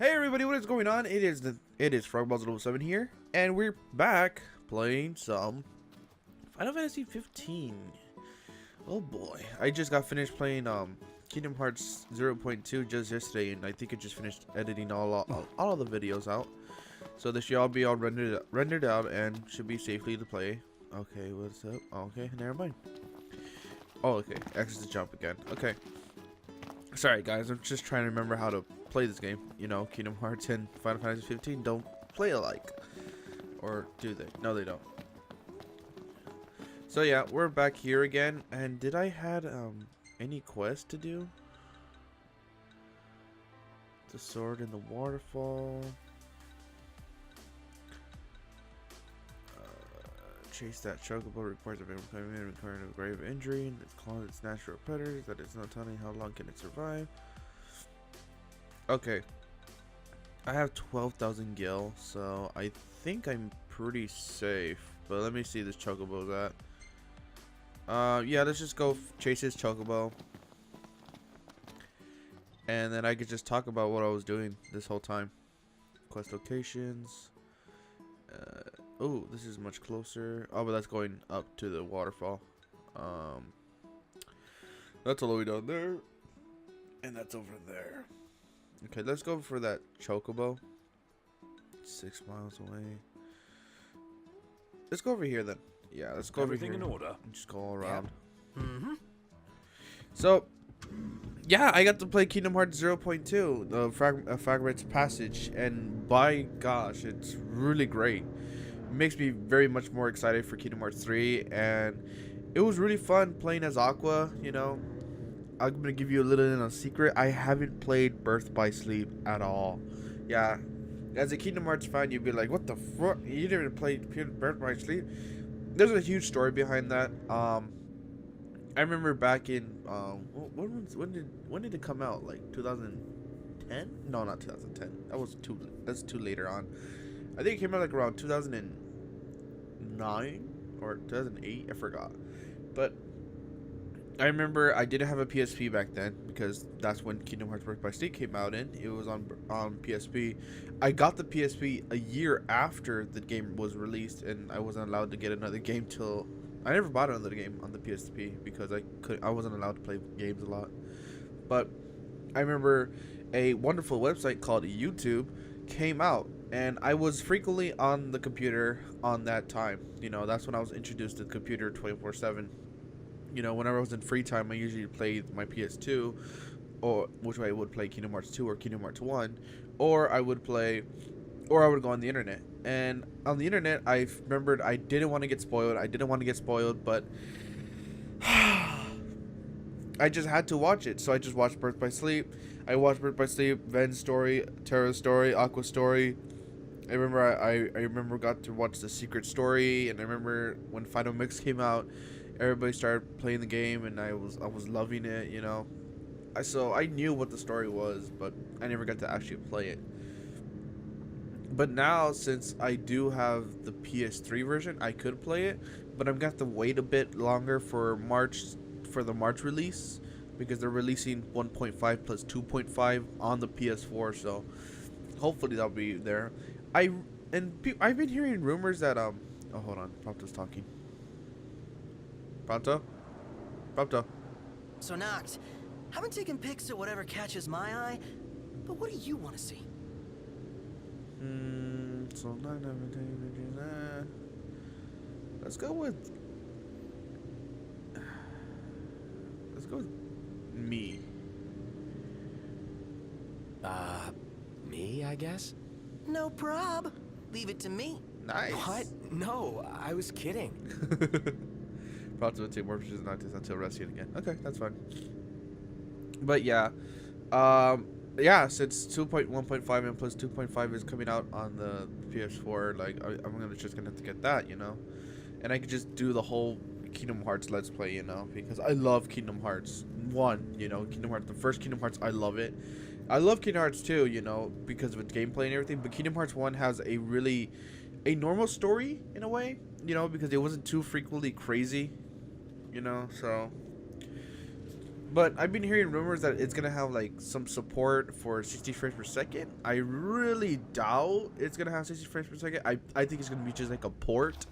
Hey everybody, what is going on? It is Frogballz007 here, and we're back playing some Final Fantasy 15. Oh boy, I just got finished playing Kingdom Hearts 0.2 just yesterday, and I think I just finished editing all of the videos out. So this should all be all rendered out and should be safely to play. Okay, what's up? Okay, never mind. Oh, okay, X is to jump again. Okay. Sorry guys, I'm just trying to remember how to play this game. You know, Kingdom Hearts and Final Fantasy 15 don't play alike. Or do they? No, they don't. So yeah, we're back here again. And did I had any quest to do? The sword in the waterfall. Chase that chocobo requires a requiring a grave injury, and it's claws its natural predators. That is not telling how long can it survive. Okay, I have 12,000 gil, so I think I'm pretty safe. But let me see this chocobo's at. Yeah, let's just go chase his chocobo, and then I could just talk about what I was doing this whole time. Quest locations. Oh, this is much closer. Oh, but that's going up to the waterfall. That's all the way down there. And that's over there. Okay, let's go for that chocobo. 6 miles away. Let's go over here then. Yeah, let's go Everything over here. in order. And just go all around. Yep. Mm-hmm. So, yeah, I got to play Kingdom Hearts 0.2, the Fragment's Passage, and by gosh, it's really great. It makes me very much more excited for Kingdom Hearts 3, and it was really fun playing as Aqua. You know, I'm gonna give you a little secret. I haven't played Birth by Sleep at all. Yeah, as a Kingdom Hearts fan, you'd be like, "What the fuck? You didn't even play Birth by Sleep?" There's a huge story behind that. I remember back in when did it come out? Like 2010? No, not 2010. That's too later on. I think it came out like around 2009 or 2008. I forgot. But I remember I didn't have a PSP back then because that's when Kingdom Hearts Birth by Sleep came out. It was on PSP. I got the PSP a year after the game was released, and I wasn't allowed to get another game till. I never bought another game on the PSP because I wasn't allowed to play games a lot. But I remember a wonderful website called YouTube came out, and I was frequently on the computer on that time. You know, that's when I was introduced to the computer 24/7. You know, whenever I was in free time, I usually played my PS2, or which way I would play Kingdom Hearts 2 or Kingdom Hearts 1, or I would go on the internet. And on the internet, I remembered I didn't want to get spoiled. But I just had to watch it. So I just watched Birth by Sleep. I watched Birth by Sleep, Ven's story, Terra's story, Aqua's story. I remember got to watch the Secret Story, and I remember when Final Mix came out, everybody started playing the game, and I was loving it, you know. So I knew what the story was, but I never got to actually play it. But now, since I do have the PS3 version, I could play it, but I'm gonna have to wait a bit longer for the March release, because they're releasing 1.5 plus 2.5 on the PS4. So hopefully that'll be there. I've been hearing rumors that oh, hold on, Pronto's talking. Pronto. So Nox, haven't taken pics of whatever catches my eye, but what do you want to see? So let's go with me. Me, I guess? No prob. Leave it to me. Nice. What? No, I was kidding. Pronto will take more pictures until rescued again. Okay, that's fine. But yeah, yeah, since 1.5 and plus 2.5 is coming out on the PS4, like I'm just gonna have to get that, you know, and I could just do the whole Kingdom Hearts Let's Play, you know, because I love Kingdom Hearts 1, you know, the first Kingdom Hearts, I love it. I love Kingdom Hearts 2, you know, because of its gameplay and everything, but Kingdom Hearts 1 has a normal story in a way, you know, because it wasn't too frequently crazy, you know, so But I've been hearing rumors that it's gonna have like some support for 60 frames per second. I really doubt it's gonna have 60 frames per second. I think it's gonna be just like a port.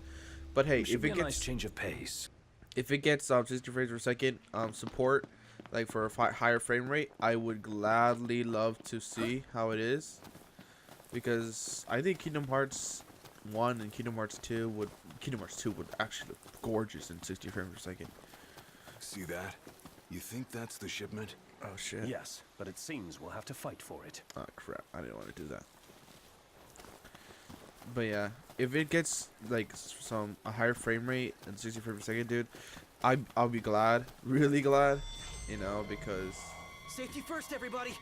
But hey, if it a gets nice change of pace. if it gets 60 frames per second support, like for a higher frame rate, I would gladly love to see how it is, because I think Kingdom Hearts 1 and Kingdom Hearts 2 would actually look gorgeous in 60 frames per second. See that? You think that's the shipment? Oh shit. Yes, but it seems we'll have to fight for it. Oh crap, I didn't want to do that. But yeah, if it gets like a higher frame rate than 60 frames per second, dude, I'll be glad, really glad, you know, because Safety first, everybody.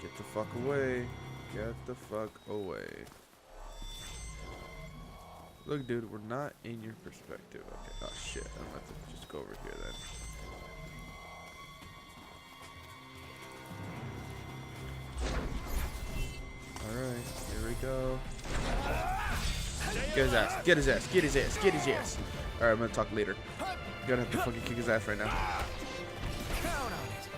get the fuck away. Get the fuck away. Look, dude, we're not in your perspective. Okay. Oh shit, I'm gonna have to just go over here then. Alright, here we go. Get his ass. Get his ass. Get his ass. Get his ass. Alright, I'm gonna talk later. I'm gonna have to fucking kick his ass right now. Count on it.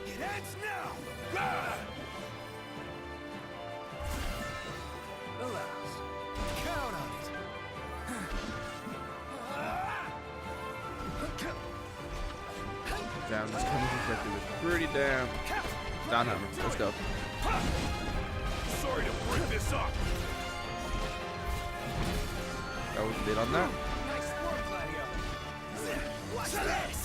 It ends now. Alas, count on it. Damn, this coming perspective is pretty damn. Down hammer. Let's go. Sorry to break this up. That was lit on that. Nice work, Gladio. Watch this.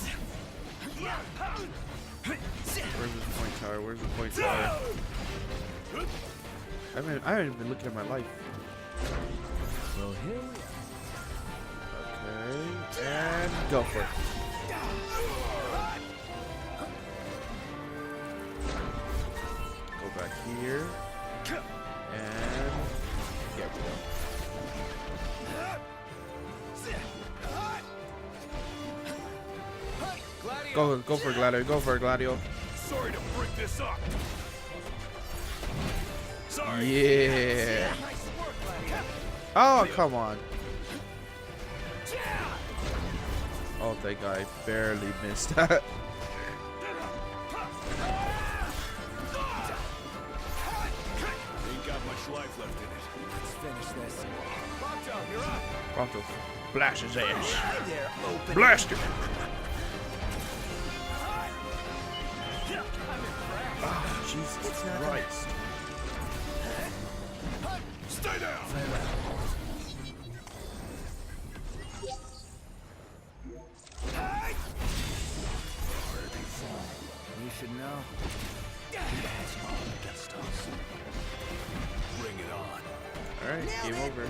Where's this point tower? Where's the point tower? I haven't even been looking at my life. Well, here we Okay, and go for it. Go back here, and yeah, we go. Go for it, Gladio. Go for it, Gladio. Sorry to break this up. Sorry. Yeah. Oh, come on. Oh, thank God, I barely missed that. Ain't got much life left in it. Let's finish this. Bonto, you're up. Pronto, blast his ass. There, open. Blast it. Oh, Jesus Christ. Stay down. You should know. Against us. Bring it on. Alright, game over.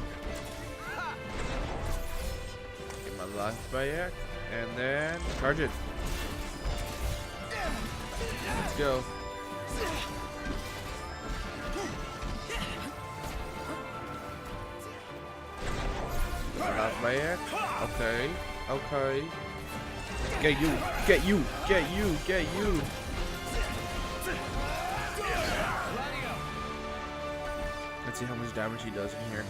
Get my life back, and then charge it. Let's go. Get my life back. Okay, okay. Get you, get you, get you, get you. Let's see how much damage he does in here.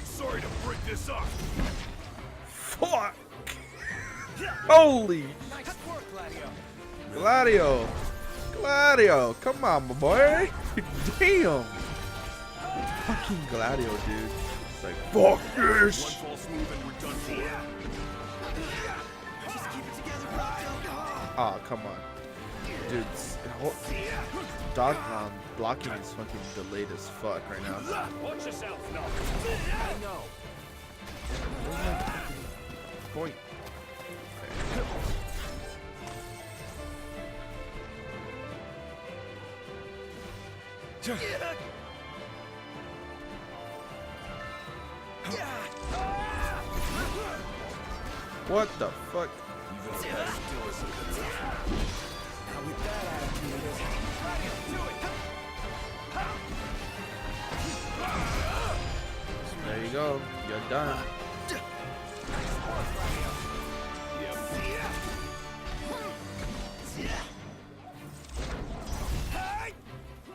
Sorry to break this up. Fuck! Holy Nice work, Gladio. Gladio! Gladio! Come on, my boy! Damn! Fucking Gladio, dude. It's like, fuck One this! false move and we're done for. Just keep it together, Rockto. Aw, come on. Dude, dog blocking is fucking delayed as fuck right now. Watch yourself, no. I know. Where's my fucking point? What the fuck? Even if that still isn't enough. Now with that attitude, There you go. You're done.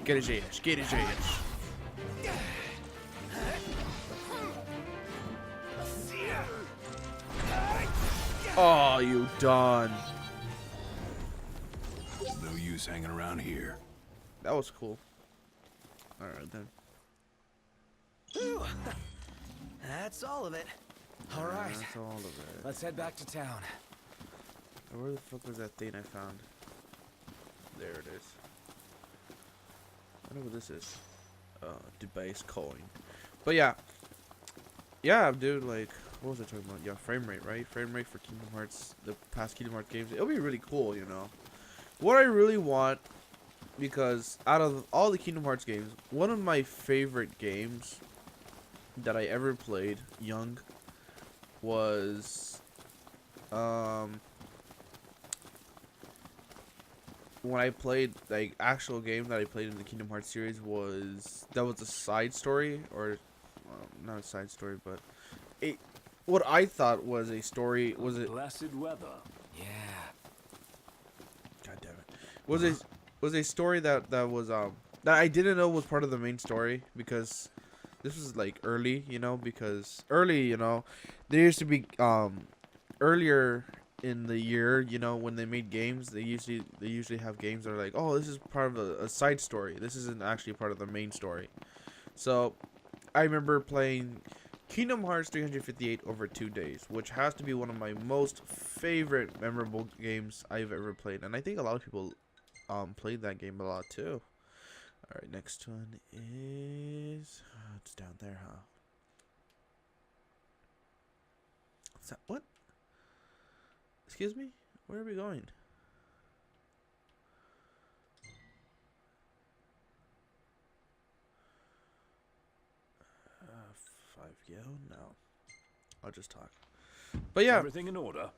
Get his ass. Get his ass. Oh, you done. No use hanging around here. That was cool. Alright then. Whew. That's all of it. All right. That's all of it. Let's head back to town. Where the fuck was that thing I found? There it is. I wonder what this is. Debased coin. But yeah. Yeah, dude, like, what was I talking about? Yeah, frame rate, right? Frame rate for Kingdom Hearts, the past Kingdom Hearts games. It'll be really cool, you know. What I really want, because out of all the Kingdom Hearts games, one of my favorite games that I ever played young was when I played, like, actual game that I played in the Kingdom Hearts series was a side story, or not a side story, but what I thought was a story. Was it Blessed weather. Yeah. God damn it. Was a story that was that I didn't know was part of the main story, because this was like early, you know, because early, you know, there used to be earlier in the year, you know, when they made games, they usually have games that are like, oh, this is part of a side story. This isn't actually part of the main story. So I remember playing Kingdom Hearts 358 over 2 days, which has to be one of my most favorite memorable games I've ever played, and I think a lot of people played that game a lot too. All right, next one is it's down there, huh? What's that? What? Excuse me? Where are we going? Yo, no. I'll just talk. But yeah, Everything in order.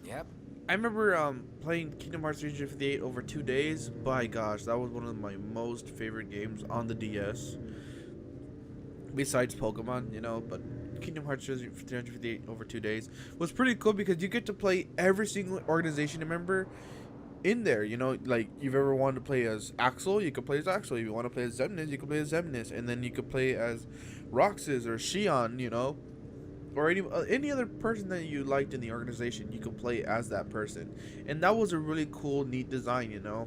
Yep. I remember playing Kingdom Hearts 358 over 2 days. By gosh, that was one of my most favorite games on the DS. Besides Pokemon, you know, but Kingdom Hearts 358 over 2 days was pretty cool because you get to play every single organization member in there. You know, like, you've ever wanted to play as Axel, you could play as Axel. If you want to play as Xemnas, you can play as Xemnas, and then you could play as Roxas or Xion, you know, or any other person that you liked in the organization. You could play as that person, and that was a really cool, neat design. You know,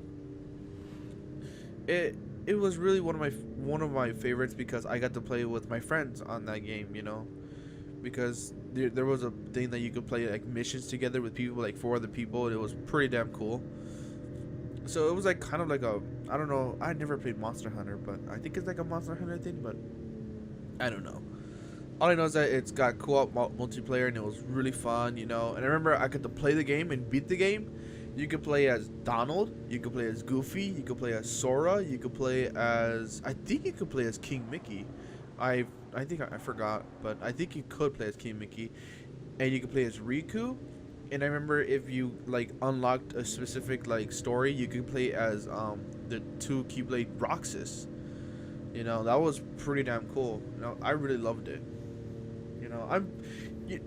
it was really one of my favorites because I got to play with my friends on that game. You know, because there was a thing that you could play like missions together with people, like 4 other people, and it was pretty damn cool. So it was like kind of like a, I don't know, I never played Monster Hunter, but I think it's like a Monster Hunter thing, but I don't know. All I know is that it's got co-op multiplayer, and it was really fun, you know. And I remember I got to play the game and beat the game. You could play as Donald, you could play as Goofy, you could play as Sora, you could play as, I think you could play as King Mickey. I think I forgot, but I think you could play as King Mickey, and you could play as Riku. And I remember if you like unlocked a specific like story, you could play as the 2 Keyblade Roxas. You know, that was pretty damn cool. You know, I really loved it. You know,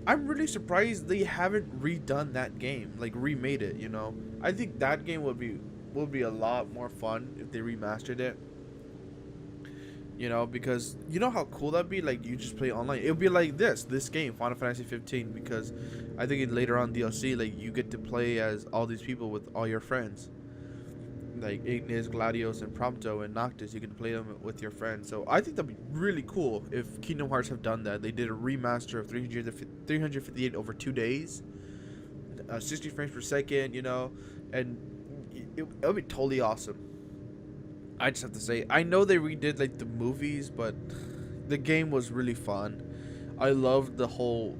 I'm really surprised they haven't redone that game, like remade it. You know, I think that game would be a lot more fun if they remastered it. You know, because you know how cool that'd be. Like, you just play online. It would be like this game, Final Fantasy 15. Because I think later on DLC, like, you get to play as all these people with all your friends. Like Ignis, Gladios, and Prompto, and Noctis. You can play them with your friends. So I think that'd be really cool if Kingdom Hearts have done that. They did a remaster of 358 over 2 days, 60 frames per second. You know, and it would be totally awesome. I just have to say, I know they redid like the movies, but the game was really fun. I loved the whole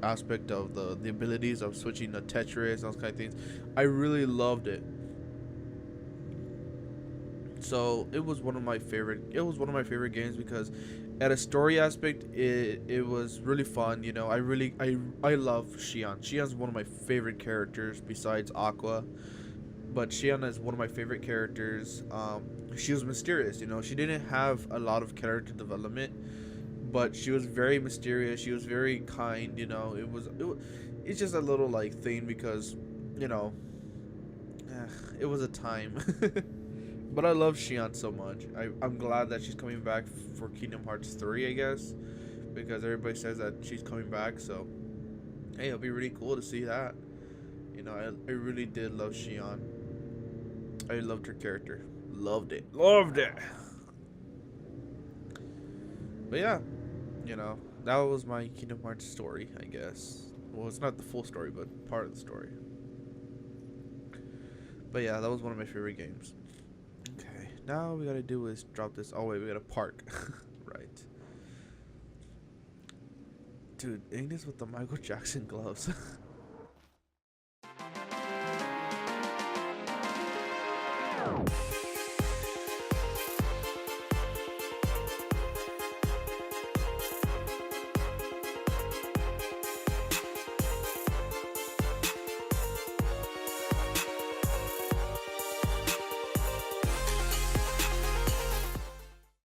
aspect of the abilities of switching to Tetris and those kind of things. I really loved it. So it was one of my favorite games because at a story aspect it was really fun. You know, I love Xion. Xion's one of my favorite characters besides Aqua. But Xion is one of my favorite characters. She was mysterious, you know. She didn't have a lot of character development, but she was very mysterious. She was very kind, you know. It's just a little like thing because, you know, it was a time. But I love Xion so much. I'm glad that she's coming back for Kingdom Hearts 3, I guess, because everybody says that she's coming back. So, hey, it'll be really cool to see that. You know, I really did love Shion. I loved her character. Loved it. Loved it. But yeah, you know, that was my Kingdom Hearts story, I guess. Well, it's not the full story, but part of the story. But yeah, that was one of my favorite games. Okay, now we gotta do is drop this. Oh wait, we gotta park. Right. Dude, Ignis with the Michael Jackson gloves.